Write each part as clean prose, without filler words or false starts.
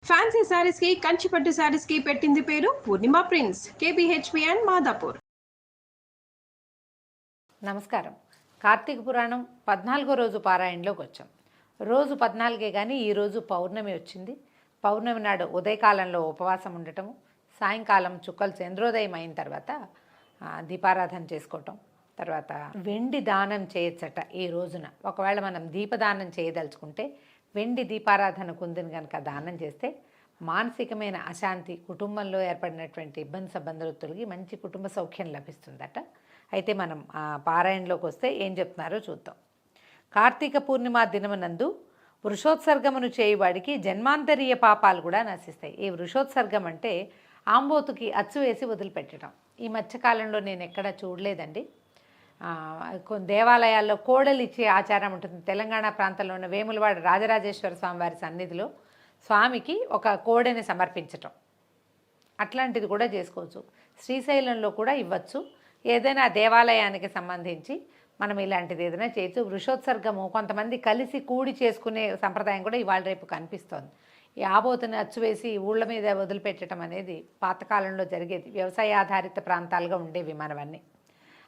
Fancy saris కి కంచిపట్టు శారీస్ కి పెట్టింది పేరు పూర్ణిమ ప్రింట్స్, కేబిహెచ్పి అండ్ మాదాపూర్. నమస్కారం. కార్తీక పురాణం 14వ రోజు పారాయణలోకి వచ్చాం. రోజు 14 కానీ ఈరోజు పౌర్ణమి వచ్చింది. పౌర్ణమి నాడు ఉదయకాలంలో ఉపవాసం ఉండటము, సాయంకాలం చుక్కలు చంద్రోదయం అయిన తర్వాత దీపారాధన చేసుకోవటం, తర్వాత వెండి దానం చేయొచ్చట ఈ రోజున. ఒకవేళ మనం దీపదానం చేయదలుచుకుంటే వెండి దీపారాధన కుందిని కనుక దానం చేస్తే మానసికమైన అశాంతి, కుటుంబంలో ఏర్పడినటువంటి ఇబ్బంది సంబంధాలు తొలగి మంచి కుటుంబ సౌఖ్యం లభిస్తుందట. అయితే మనం ఆ పారాయణలోకి వస్తే ఏం చెప్తున్నారో చూద్దాం. కార్తీక పూర్ణిమ దినమునందు వృషోత్సర్గమును చేయువాడికి జన్మాంతరీయ పాపాలు కూడా నశిస్తాయి. ఈ వృషోత్సర్గం అంటే ఆంబోతుకి అచ్చు వేసి వదిలిపెట్టడం. ఈ మధ్యకాలంలో నేను ఎక్కడా చూడలేదండి. కొన్ని దేవాలయాల్లో కోడలు ఇచ్చే ఆచారం ఉంటుంది. తెలంగాణ ప్రాంతంలో ఉన్న వేములవాడ రాజరాజేశ్వర స్వామి వారి సన్నిధిలో స్వామికి ఒక కోడెని సమర్పించటం, అట్లాంటిది కూడా చేసుకోవచ్చు. శ్రీశైలంలో కూడా ఇవ్వచ్చు. ఏదైనా దేవాలయానికి సంబంధించి మనం ఇలాంటిది ఏదైనా చేయొచ్చు. వృషోత్సర్గము కొంతమంది కలిసి కూడి చేసుకునే సంప్రదాయం కూడా ఇవాళ రేపు కనిపిస్తోంది. ఈ ఆబోతుని అచ్చువేసి ఊళ్ళ మీద వదిలిపెట్టడం అనేది పాతకాలంలో జరిగేది. వ్యవసాయ ఆధారిత ప్రాంతాలుగా ఉండేవి మనవన్నీ.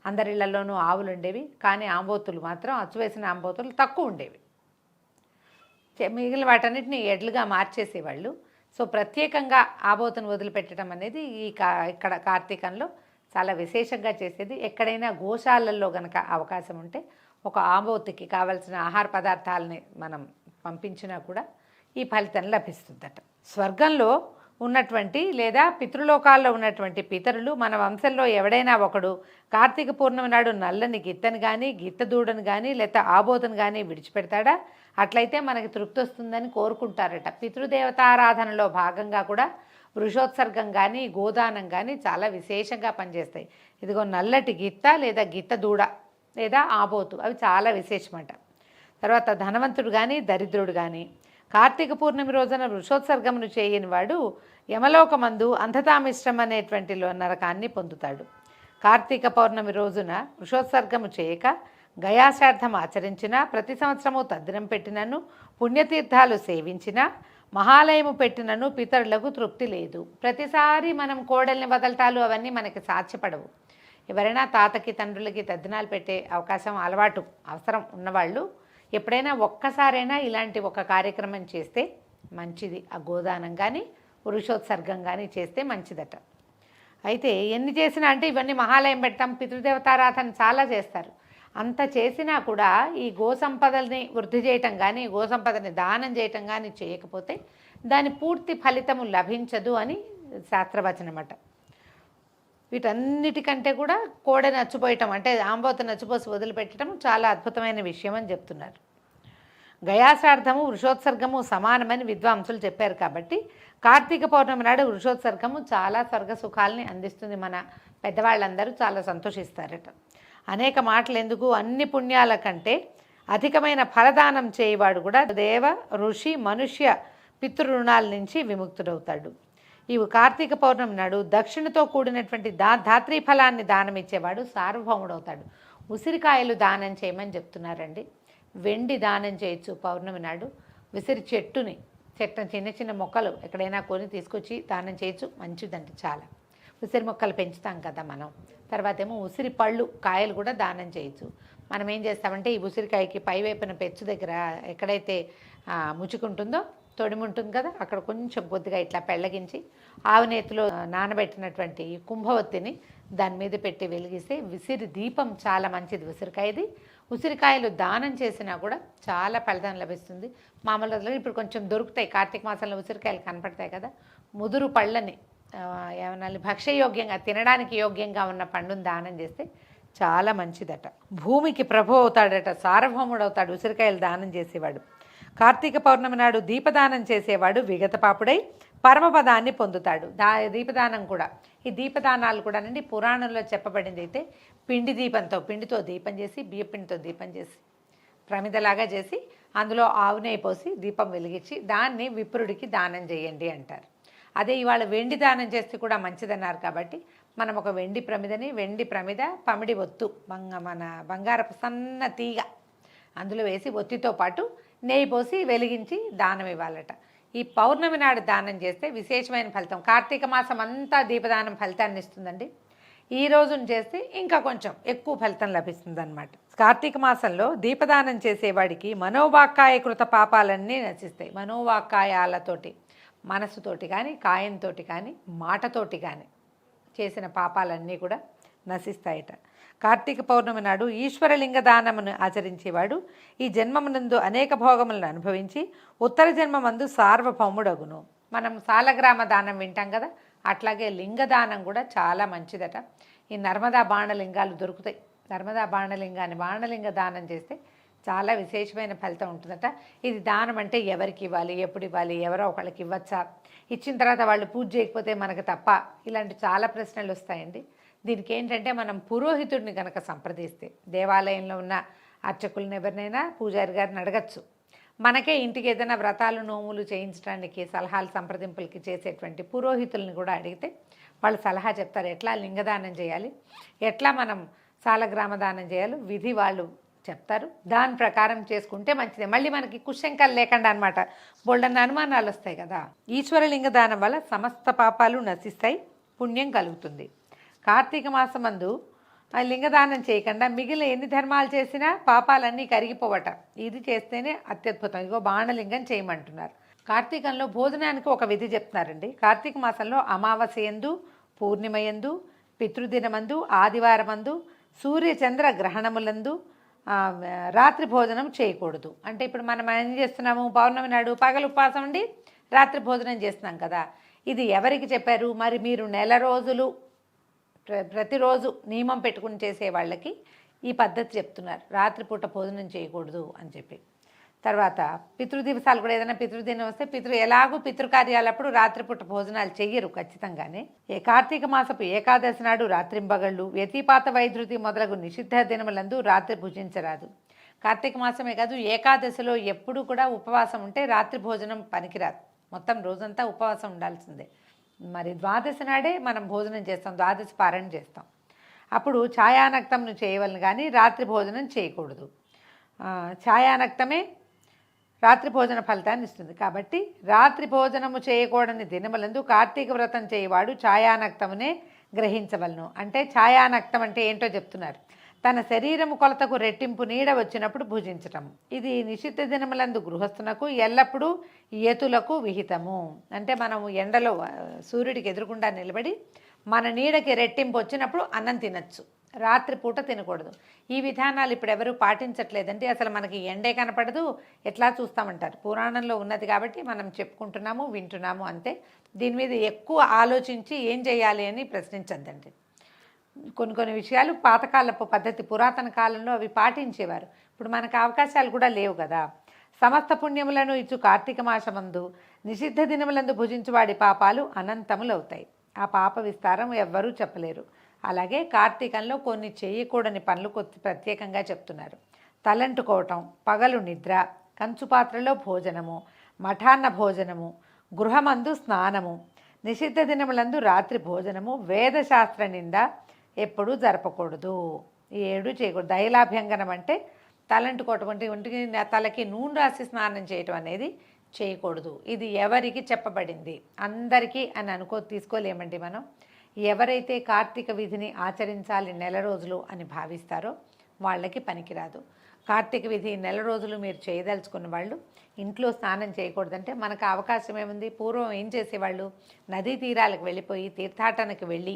అందరిళ్లలోనూ ఆవులు ఉండేవి, కానీ ఆంబోతులు మాత్రం అచ్చువేసిన ఆంబోతులు తక్కువ ఉండేవి. మిగిలిన వాటన్నిటిని ఎడ్లుగా మార్చేసేవాళ్ళు. సో ప్రత్యేకంగా ఆబోతును వదిలిపెట్టడం అనేది ఇక్కడ కార్తీకంలో చాలా విశేషంగా చేసేది. ఎక్కడైనా గోశాలల్లో గనక అవకాశం ఉంటే ఒక ఆంబోతుకి కావలసిన ఆహార పదార్థాలని మనం పంపించినా కూడా ఈ ఫలితం లభిస్తుందట. స్వర్గంలో ఉన్నటువంటి లేదా పితృలోకాల్లో ఉన్నటువంటి పితరులు మన వంశంలో ఎవడైనా ఒకడు కార్తీక పూర్ణిమ నాడు నల్లని గిత్తని కానీ గిత్త దూడను కానీ లేదా ఆబోతును కానీ విడిచిపెడతాడా? అట్లయితే మనకి తృప్తి వస్తుందని కోరుకుంటారట. పితృదేవతారాధనలో భాగంగా కూడా వృషోత్సర్గం కానీ గోదానం కానీ చాలా విశేషంగా పనిచేస్తాయి. ఇదిగో నల్లటి గిత్త లేదా గిత్త దూడ లేదా ఆబోతు, అవి చాలా విశేషమట. తర్వాత ధనవంతుడు కానీ దరిద్రుడు కానీ కార్తీక పూర్ణిమ రోజున వృషోత్సర్గమును చేయని వాడు యమలోకమందు అంధతామిశ్రం అనేటువంటి నరకాన్ని పొందుతాడు. కార్తీక పౌర్ణమి రోజున వృషోత్సర్గము చేయక గయాశ్రార్థం ఆచరించినా, ప్రతి సంవత్సరము తద్దినం పెట్టినను, పుణ్యతీర్థాలు సేవించినా, మహాలయము పెట్టినను పితరులకు తృప్తి లేదు. ప్రతిసారి మనం కోడల్ని వదలటాలు అవన్నీ మనకి సాధ్యపడవు. ఎవరైనా తాతకి తండ్రులకి తద్దినాలు పెట్టే అవకాశం, అలవాటు, అవసరం ఉన్నవాళ్ళు ఎప్పుడైనా ఒక్కసారైనా ఇలాంటి ఒక కార్యక్రమం చేస్తే మంచిది. ఆ గోదానం కానీ వృషోత్సర్గం కానీ చేస్తే మంచిదట. అయితే ఎన్ని చేసినా అంటే ఇవన్నీ మహాలయం పెట్టడం, పితృదేవతారాధన చాలా చేస్తారు. అంత చేసినా కూడా ఈ గోసంపదల్ని వృద్ధి చేయటం కానీ గోసంపదని దానం చేయటం కానీ చేయకపోతే దాని పూర్తి ఫలితము లభించదు అని శాస్త్రవచనమట. వీటన్నిటికంటే కూడా కోడని నచ్చిపోయటం అంటే ఆంబోతు నచ్చిపోసి వదిలిపెట్టడం చాలా అద్భుతమైన విషయం అని చెప్తున్నారు. గయాశ్రార్థము వృషోత్సర్గము సమానమని విద్వాంసులు చెప్పారు. కాబట్టి కార్తీక పౌర్ణమి నాడు వృషోత్సర్గము చాలా స్వర్గ సుఖాలని అందిస్తుంది. మన పెద్దవాళ్ళందరూ చాలా సంతోషిస్తారట. అనేక మాటలు ఎందుకు, అన్ని పుణ్యాల కంటే అధికమైన ఫలదానం చేయవాడు కూడా దేవ, ఋషి, మనుష్య పితృరుణాల నుంచి విముక్తుడవుతాడు. ఈ కార్తీక పౌర్ణమి నాడు దక్షిణతో కూడినటువంటి ధాత్రీ ఫలాన్ని దానం ఇచ్చేవాడు సార్వభౌముడవుతాడు. ఉసిరికాయలు దానం చేయమని చెప్తున్నారండి. వెండి దానం చేయొచ్చు పౌర్ణమి నాడు. ఉసిరి చెట్టుని చిన్న చిన్న మొక్కలు ఎక్కడైనా కొని తీసుకొచ్చి దానం చేయొచ్చు, మంచిదండి చాలా. ఉసిరి మొక్కలు పెంచుతాం కదా మనం. తర్వాత ఏమో ఉసిరి పళ్ళు, కాయలు కూడా దానం చేయొచ్చు. మనం ఏం చేస్తామంటే ఈ ఉసిరికాయకి పైవైపున పెచ్చు దగ్గర ఎక్కడైతే ముచుకుంటుందో తొడిమి ఉంటుంది కదా, అక్కడ కొంచెం కొద్దిగా ఇట్లా పెళ్ళగించి ఆవునేతిలో నానబెట్టినటువంటి కుంభవత్తిని దాని మీద పెట్టి వెలిగిస్తే విసిరి దీపం చాలా మంచిది ఉసిరికాయది. ఉసిరికాయలు దానం చేసినా కూడా చాలా ఫలితం లభిస్తుంది. మామూలుగా ఇప్పుడు కొంచెం దొరుకుతాయి, కార్తీక మాసంలో ఉసిరికాయలు కనపడతాయి కదా. ముదురు పళ్ళని ఏమన్నా భక్ష్యయోగ్యంగా తినడానికి యోగ్యంగా ఉన్న పండును దానం చేస్తే చాలా మంచిదట. భూమికి ప్రభు అవుతాడట, సార్వభౌముడు అవుతాడు ఉసిరికాయలు దానం చేసేవాడు. కార్తీక పౌర్ణమి నాడు దీపదానం చేసేవాడు విగతపాపుడై పరమపదాన్ని పొందుతాడు. దీపదానం కూడా, ఈ దీపదానాలు కూడా అండి పురాణంలో చెప్పబడింది. అయితే పిండితో దీపం చేసి, బియ్యపిండితో దీపం చేసి, ప్రమిదలాగా చేసి అందులో ఆవు నెయ్యి పోసి దీపం వెలిగించి దాన్ని విప్రుడికి దానం చేయండి అంటారు. అదే ఇవాళ వెండి దానం చేస్తే కూడా మంచిదన్నారు. కాబట్టి మనం ఒక వెండి ప్రమిద, పమిడి ఒత్తు, మన బంగారపు సన్న తీగ అందులో వేసి ఒత్తితో పాటు నెయ్యి పోసి వెలిగించి దానం ఇవ్వాలట. ఈ పౌర్ణమి నాడు దానం చేస్తే విశేషమైన ఫలితం. కార్తీక మాసం అంతా దీపదానం ఫలితాన్ని ఇస్తుందండి. ఈ రోజున చేస్తే ఇంకా కొంచెం ఎక్కువ ఫలితం లభిస్తుంది అనమాట. కార్తీక మాసంలో దీపదానం చేసేవాడికి మనోవాక్కాయ కృత పాపాలన్నీ నశిస్తాయి. మనోవాక్కాయాలతోటి, మనసుతోటి కానీ, కాయంతో కానీ, మాటతోటి కానీ చేసిన పాపాలన్నీ కూడా నశిస్తాయట. కార్తీక పౌర్ణమి నాడు ఈశ్వరలింగ దానమును ఆచరించేవాడు ఈ జన్మమునందు అనేక భోగములను అనుభవించి ఉత్తర జన్మమందు సార్వభౌముడగును. మనం సాలగ్రామ దానం వింటాం కదా, అట్లాగే లింగదానం కూడా చాలా మంచిదట. ఈ నర్మదా బాణలింగాలు దొరుకుతాయి. నర్మదా బాణలింగ దానం చేస్తే చాలా విశేషమైన ఫలితం ఉంటుందట. ఇది దానం అంటే ఎవరికి ఇవ్వాలి, ఎప్పుడు ఇవ్వాలి, ఎవరో ఒకళ్ళకి ఇవ్వచ్చా, ఇచ్చిన తర్వాత వాళ్ళు పూజ చేయకపోతే మనకు తప్ప, ఇలాంటి చాలా ప్రశ్నలు వస్తాయండి. దీనికి ఏంటంటే మనం పురోహితుడిని కనుక సంప్రదిస్తే, దేవాలయంలో ఉన్న అర్చకులను ఎవరినైనా పూజారి గారిని అడగచ్చు. మనకే ఇంటికి ఏదైనా వ్రతాలు నోములు చేయించడానికి సలహాలు సంప్రదింపులకి చేసేటువంటి పురోహితుల్ని కూడా అడిగితే వాళ్ళు సలహా చెప్తారు. ఎట్లా లింగదానం చేయాలి, ఎట్లా మనం సాలగ్రామ దానం చేయాలి, విధి వాళ్ళు చెప్తారు. దాని ప్రకారం చేసుకుంటే మంచిదే. మళ్ళీ మనకి కుశంకలు లేకుండా అనమాట, బోల్డన్న అనుమానాలు వస్తాయి కదా. ఈశ్వరలింగ దానం వల్ల సమస్త పాపాలు నశిస్తాయి, పుణ్యం కలుగుతుంది. కార్తీక మాసమందు లింగదానం చేయకుండా మిగిలిన ఎన్ని ధర్మాలు చేసినా పాపాలన్నీ కరిగిపోవట. ఇది చేస్తేనే అత్యద్భుతం. ఇగో బాణలింగం చేయమంటున్నారు. కార్తీకంలో భోజనానికి ఒక విధి చెప్తున్నారండి. కార్తీక మాసంలో అమావాస్య యందు, పూర్ణిమ యందు, పితృదినమందు, ఆదివారమందు, సూర్యచంద్ర గ్రహణములందు రాత్రి భోజనం చేయకూడదు. అంటే ఇప్పుడు మనం ఏం చేస్తున్నాము, పౌర్ణమి నాడు పగలు ఉపవాసం ఉండి రాత్రి భోజనం చేస్తున్నాం కదా. ఇది ఎవరికి చెప్పారు మరి? మీరు నెల రోజులు ప్రతిరోజు నియమం పెట్టుకుని చేసే వాళ్ళకి ఈ పద్ధతి చెప్తున్నారు. రాత్రిపూట భోజనం చేయకూడదు అని చెప్పి. తర్వాత పితృదివసాలు కూడా, ఏదైనా పితృదినం వస్తే ఎలాగూ పితృకార్యాలప్పుడు రాత్రిపూట భోజనాలు చెయ్యరు ఖచ్చితంగానే. కార్తీక మాసపు ఏకాదశి నాడు రాత్రింబగళ్ళు, వ్యతిపాత వైద్యుతి మొదలగు నిషిద్ధ దినములందు రాత్రి భుజించరాదు. కార్తీక మాసమే కాదు, ఏకాదశిలో ఎప్పుడు కూడా ఉపవాసం ఉంటే రాత్రి భోజనం పనికిరాదు. మొత్తం రోజంతా ఉపవాసం ఉండాల్సిందే. మరి ద్వాదశి నాడే మనం భోజనం చేస్తాం, ద్వాదశి పారాయణ చేస్తాం. అప్పుడు ఛాయానక్తంను చేయవలను కానీ రాత్రి భోజనం చేయకూడదు. ఛాయానక్తమే రాత్రి భోజన ఫలితాన్ని ఇస్తుంది. కాబట్టి రాత్రి భోజనము చేయకూడని దినములందు కార్తీక వ్రతం చేయవాడు ఛాయానక్తమునే గ్రహించవలను. అంటే ఛాయానక్తం అంటే ఏంటో చెప్తున్నారు. తన శరీరము కొలతకు రెట్టింపు నీడ వచ్చినప్పుడు భుజించటం. ఇది నిషిద్ధ దినములందు గృహస్థునకు ఎల్లప్పుడూ యతులకు విహితము. అంటే మనము ఎండలో సూర్యుడికి ఎదురుకుండా నిలబడి మన నీడకి రెట్టింపు వచ్చినప్పుడు అన్నం తినచ్చు, రాత్రిపూట తినకూడదు. ఈ విధానాలు ఇప్పుడు ఎవరు పాటించట్లేదంటే అసలు మనకి ఎండే కనపడదు, ఎట్లా చూస్తామంటారు. పురాణంలో ఉన్నది కాబట్టి మనం చెప్పుకుంటున్నాము, వింటున్నాము అంతే. దీని మీద ఎక్కువ ఆలోచించి ఏం చేయాలి అని ప్రశ్నించద్దండి. కొన్ని విషయాలు పాతకాలపు పద్ధతి, పురాతన కాలంలో అవి పాటించేవారు. ఇప్పుడు మనకు అవకాశాలు కూడా లేవు కదా. సమస్త పుణ్యములను ఇచ్చు కార్తీక మాసమందు నిషిద్ధ దినములందు భుజించువాడి పాపాలు అనంతములవుతాయి. ఆ పాప విస్తారం ఎవ్వరూ చెప్పలేరు. అలాగే కార్తీకంలో కొన్ని చేయకూడని పనులు ప్రత్యేకంగా చెప్తున్నారు. తలంటుకోవటం, పగలు నిద్ర, కంచుపాత్రలో భోజనము, మఠాన్న భోజనము, గృహమందు స్నానము, నిషిద్ధ దినములందు రాత్రి భోజనము, వేదశాస్త్ర నింద ఎప్పుడూ జరపకూడదు. ఈ 7 చేయకూడదు. దైలాభ్యంగనం అంటే తలంటుకోవటం, అంటే ఒంటికి తలకి నూనె రాసి స్నానం చేయటం అనేది చేయకూడదు. ఇది ఎవరికి చెప్పబడింది, అందరికీ అని తీసుకోలేమండి మనం. ఎవరైతే కార్తీక విధిని ఆచరించాలి నెల రోజులు అని భావిస్తారో వాళ్ళకి పనికిరాదు. కార్తీక విధి నెల రోజులు మీరు చేయదలుచుకున్న వాళ్ళు ఇంట్లో స్నానం చేయకూడదంటే మనకు అవకాశం ఏముంది? పూర్వం ఏం చేసేవాళ్ళు, నదీ తీరాలకు వెళ్ళిపోయి తీర్థాటనకు వెళ్ళి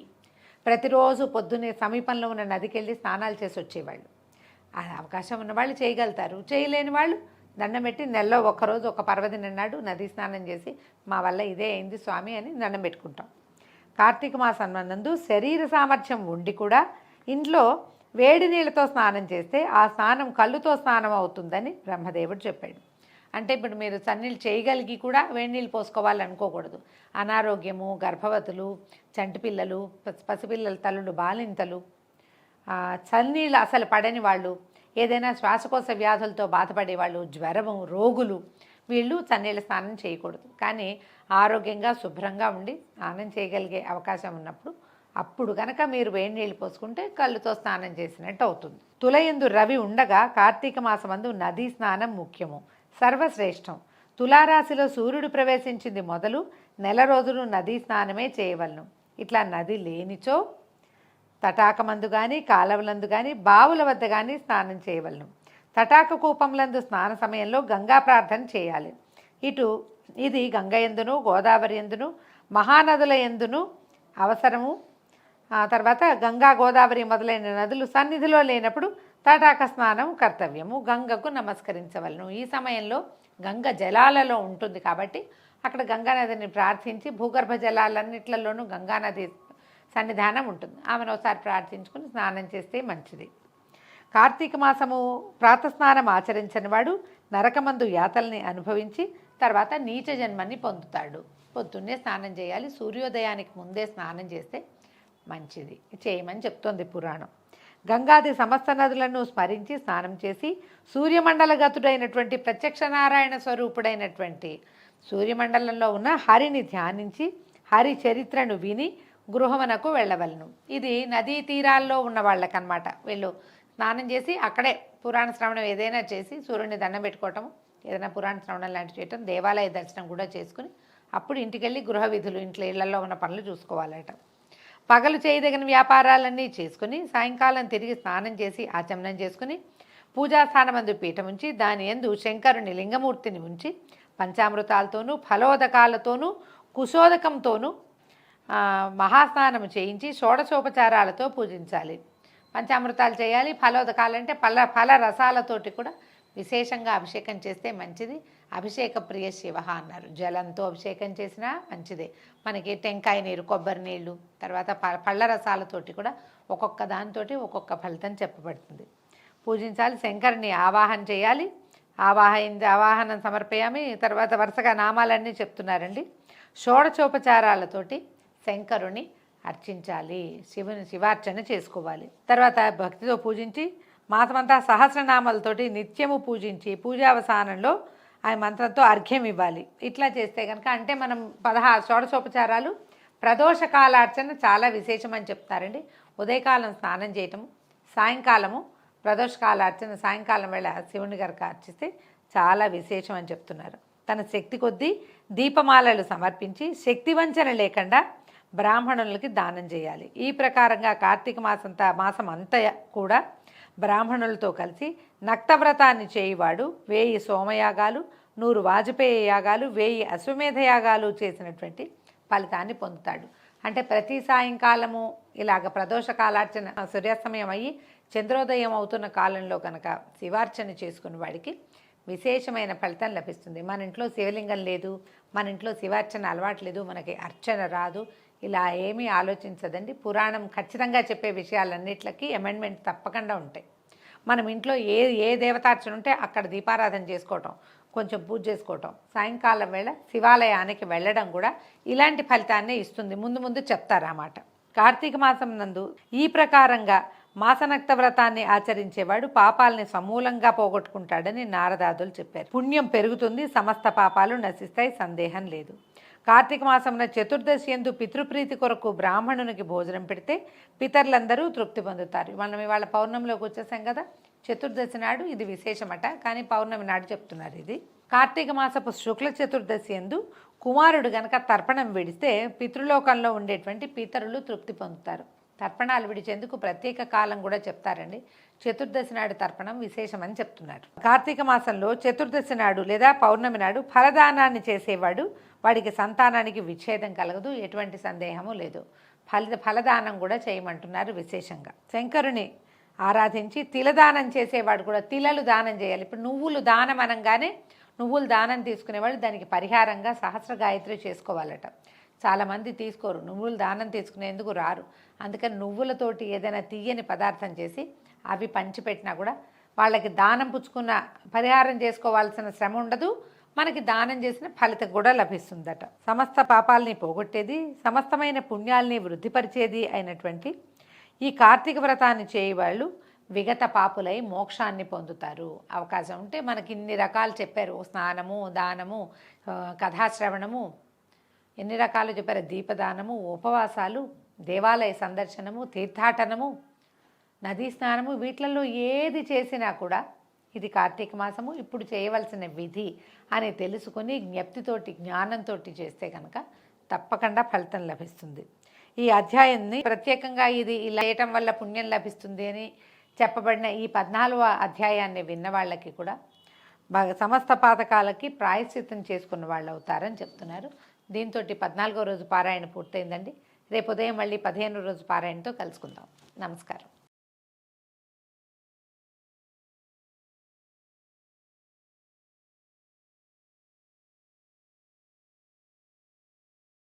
ప్రతిరోజు పొద్దున్నే సమీపంలో ఉన్న నదికి వెళ్ళి స్నానాలు చేసి వచ్చేవాళ్ళు. ఆ అవకాశం ఉన్నవాళ్ళు చేయగలుగుతారు. చేయలేని వాళ్ళు దండం పెట్టి నెలలో ఒక్కరోజు ఒక పర్వదినం నాడు నదీ స్నానం చేసి మా వల్ల ఇదే అయింది స్వామి అని దండం పెట్టుకుంటాం. కార్తీక మాసం నందు శరీర సామర్థ్యం ఉండి కూడా ఇంట్లో వేడి నీళ్ళతో స్నానం చేస్తే ఆ స్నానం కళ్ళుతో స్నానం అవుతుందని బ్రహ్మదేవుడు చెప్పాడు. అంటే ఇప్పుడు మీరు చన్నీళ్ళు చేయగలిగి కూడా వేడి నీళ్ళు పోసుకోవాలనుకోకూడదు. అనారోగ్యము, గర్భవతులు, చంటిపిల్లలు, పసిపిల్లల తల్లులు, బాలింతలు, చన్నీళ్ళు అసలు పడని వాళ్ళు, ఏదైనా శ్వాసకోశ వ్యాధులతో బాధపడేవాళ్ళు, జ్వరము, రోగులు, వీళ్ళు చన్నీళ్ళ స్నానం చేయకూడదు. కానీ ఆరోగ్యంగా శుభ్రంగా ఉండి స్నానం చేయగలిగే అవకాశం ఉన్నప్పుడు అప్పుడు కనుక మీరు వేడి నీళ్ళు పోసుకుంటే కళ్ళుతో స్నానం చేసినట్టు అవుతుంది. తులయందు రవి ఉండగా కార్తీక మాసమందు నదీ స్నానం ముఖ్యము, సర్వశ్రేష్టం. తులారాశిలో సూర్యుడు ప్రవేశించింది మొదలు నెల రోజులు నదీ స్నానమే చేయవలను. ఇట్లా నది లేనిచో తటాకమందు కానీ కాలవలందు కానీ బావుల వద్ద కానీ స్నానం చేయవలను. తటాక కూపంలందు స్నాన సమయంలో గంగా ప్రార్థన చేయాలి. ఇది గంగ యందును గోదావరి యందును మహానదుల యందును అవసరము. తర్వాత గంగా గోదావరి మొదలైన నదులు సన్నిధిలో లేనప్పుడు తటాక స్నానం కర్తవ్యము. గంగకు నమస్కరించవలను. ఈ సమయంలో గంగ జలాలలో ఉంటుంది కాబట్టి అక్కడ గంగానదిని ప్రార్థించి భూగర్భ జలాలన్నిట్లలోనూ గంగానది సన్నిధానం ఉంటుంది. ఆమెను ఒకసారి ప్రార్థించుకుని స్నానం చేస్తే మంచిది. కార్తీక మాసము ప్రాతస్నానం ఆచరించని వాడు నరకమందు యాతల్ని అనుభవించి తర్వాత నీచ జన్మని పొందుతాడు. పొద్దున్నే స్నానం చేయాలి. సూర్యోదయానికి ముందే స్నానం చేస్తే మంచిది చేయమని చెప్తోంది పురాణం. గంగాది సమస్త నదులను స్మరించి స్నానం చేసి సూర్యమండలగతుడైనటువంటి ప్రత్యక్ష నారాయణ స్వరూపుడైనటువంటి సూర్యమండలంలో ఉన్న హరిని ధ్యానించి హరి చరిత్రను విని గృహమునకు వెళ్ళవలను. ఇది నదీ తీరాల్లో ఉన్న వాళ్ళకన్నమాట. వీళ్ళు స్నానం చేసి అక్కడే పురాణ శ్రవణం ఏదైనా చేసి సూర్యుని దండం పెట్టుకోవటం, ఏదైనా పురాణ శ్రవణం లాంటివి చేయటం, దేవాలయ దర్శనం కూడా చేసుకుని అప్పుడు ఇంటికెళ్ళి గృహ విధులు ఇళ్లలో ఉన్న పనులు చూసుకోవాలట. పగలు చేయదగిన వ్యాపారాలన్నీ చేసుకుని సాయంకాలం తిరిగి స్నానం చేసి ఆచమనం చేసుకుని పూజాస్థానమందు పీఠం ఉంచి దాని యందు శంకరుని లింగమూర్తిని ఉంచి పంచామృతాలతోనూ ఫలోదకాలతోనూ కుశోదకంతోనూ మహాస్నానం చేయించి షోడశోపచారాలతో పూజించాలి. పంచామృతాలు చేయాలి. ఫలోదకాలంటే ఫల రసాలతోటి కూడా విశేషంగా అభిషేకం చేస్తే మంచిది. అభిషేక ప్రియ శివ అన్నారు. జలంతో అభిషేకం చేసినా మంచిదే. మనకి టెంకాయ నీరు, కొబ్బరి నీళ్ళు, తర్వాత పళ్ళ రసాలతోటి కూడా ఒక్కొక్క దానితోటి ఒక్కొక్క ఫలితం చెప్పబడుతుంది. పూజించాలి. శంకరుని ఆవాహన చేయాలి. ఆవాహనం సమర్పయామి. తర్వాత వరుసగా నామాలన్నీ చెప్తున్నారండి. షోడచోపచారాలతోటి శంకరుని అర్చించాలి. శివార్చన చేసుకోవాలి. తర్వాత భక్తితో పూజించి మాసమంతా సహస్రనామాలతోటి నిత్యము పూజించి పూజావసానంలో ఆ మంత్రంతో అర్ఘ్యం ఇవ్వాలి. ఇట్లా చేస్తే కనుక అంటే మనం 16 షోడశోపచారాలు ప్రదోషకాలార్చన చాలా విశేషమని చెప్తారండి. ఉదయకాలం స్నానం చేయటము, సాయంకాలము ప్రదోషకాలార్చన సాయంకాలం వేళ శివుని గారికి అర్చిస్తే చాలా విశేషం అని చెప్తున్నారు. తన శక్తి కొద్దీ దీపమాలలు సమర్పించి శక్తి వంచన లేకుండా బ్రాహ్మణులకి దానం చేయాలి. ఈ ప్రకారంగా కార్తీక మాసం అంతా కూడా బ్రాహ్మణులతో కలిసి నక్తవ్రతాన్ని చేయువాడు 1000 సోమయాగాలు, 100 వాజపేయ యాగాలు, 1000 అశ్వమేధ యాగాలు చేసినటువంటి ఫలితాన్ని పొందుతాడు. అంటే ప్రతి సాయంకాలము ఇలాగ ప్రదోష కాలార్చన సూర్యాస్తమయం అయ్యి చంద్రోదయం అవుతున్న కాలంలో కనుక శివార్చన చేసుకున్న వాడికి విశేషమైన ఫలితం లభిస్తుంది. మన ఇంట్లో శివలింగం లేదు, మన ఇంట్లో శివార్చన అలవాటు లేదు, మనకి అర్చన రాదు, ఇలా ఏమీ ఆలోచించదండి. పురాణం ఖచ్చితంగా చెప్పే విషయాలన్నిట్లకి అమెండ్మెంట్ తప్పకుండా ఉంటాయి. మనం ఇంట్లో ఏ దేవతార్చన ఉంటే అక్కడ దీపారాధన చేసుకోవటం, కొంచెం పూజ చేసుకోవటం, సాయంకాలం వేళ శివాలయానికి వెళ్ళడం కూడా ఇలాంటి ఫలితాన్నే ఇస్తుంది. ముందు చెప్తారన్నమాట. కార్తీక మాసం నందు ఈ ప్రకారంగా మాసనక్త వ్రతాన్ని ఆచరించేవాడు పాపాలని సమూలంగా పోగొట్టుకుంటాడని నారదాదులు చెప్పారు. పుణ్యం పెరుగుతుంది, సమస్త పాపాలు నశిస్తాయి, సందేహం లేదు. కార్తీక మాసంలో చతుర్దశి యందు పితృప్రీతి కొరకు బ్రాహ్మణునికి భోజనం పెడితే పితరులందరూ తృప్తి పొందుతారు. మనం ఇవాళ పౌర్ణమిలోకి వచ్చేసాం కదా, చతుర్దశి నాడు ఇది విశేషమట, కానీ పౌర్ణమి నాడు చెప్తున్నారు ఇది. కార్తీక మాసపు శుక్ల చతుర్దశి యందు కుమారుడు గనక తర్పణం విడిస్తే పితృలోకంలో ఉండేటువంటి పితరులు తృప్తి పొందుతారు. తర్పణాలు విడిచేందుకు ప్రత్యేక కాలం కూడా చెప్తారండి. చతుర్దశి నాడు తర్పణం విశేషమని చెప్తున్నారు. కార్తీక మాసంలో చతుర్దశి నాడు లేదా పౌర్ణమి నాడు ఫలదానాన్ని చేసేవాడు వాడికి సంతానానికి విచ్ఛేదం కలగదు, ఎటువంటి సందేహము లేదు. ఫలదానం కూడా చేయమంటున్నారు విశేషంగా. శంకరుని ఆరాధించి తిలదానం చేసేవాడు కూడా తిలలు దానం చేయాలి. ఇప్పుడు నువ్వులు దానం అనగానే నువ్వులు దానం తీసుకునేవాళ్ళు దానికి పరిహారంగా సహస్ర గాయత్రి చేసుకోవాలట. చాలామంది తీసుకోరు, నువ్వులు దానం తీసుకునేందుకు రారు. అందుకని నువ్వులతోటి ఏదైనా తీయని పదార్థం చేసి అవి పంచిపెట్టినా కూడా వాళ్ళకి దానం పుచ్చుకున్న పరిహారం చేసుకోవాల్సిన శ్రమ ఉండదు, మనకి దానం చేసిన ఫలితం కూడా లభిస్తుందట. సమస్త పాపాలని పోగొట్టేది, సమస్తమైన పుణ్యాల్ని వృద్ధిపరిచేది అయినటువంటి ఈ కార్తీక వ్రతాన్ని చేయవాళ్ళు విగత పాపులై మోక్షాన్ని పొందుతారు. అవకాశం ఉంటే మనకి ఇన్ని రకాలు చెప్పారు. స్నానము, దానము, కథాశ్రవణము, ఎన్ని రకాలు చెప్పారు. దీపదానము, ఉపవాసాలు, దేవాలయ సందర్శనము, తీర్థాటనము, నదీ స్నానము, వీటిలలో ఏది చేసినా కూడా ఇది కార్తీక మాసము, ఇప్పుడు చేయవలసిన విధి అని తెలుసుకొని జ్ఞప్తితోటి జ్ఞానంతో చేస్తే కనుక తప్పకుండా ఫలితం లభిస్తుంది. ఈ అధ్యాయాన్ని ప్రత్యేకంగా ఇది ఇలా చేయటం వల్ల పుణ్యం లభిస్తుంది అని చెప్పబడిన ఈ 14వ అధ్యాయాన్ని విన్న వాళ్ళకి కూడా సమస్త పాతకాలకి ప్రాయశ్చిత్తం చేసుకున్న వాళ్ళు అవుతారని చెప్తున్నారు. దీంతో 14వ రోజు పారాయణ పూర్తయిందండి. రేపు ఉదయం మళ్ళీ 15వ రోజు పారాయణతో కలుసుకుందాం. నమస్కారం.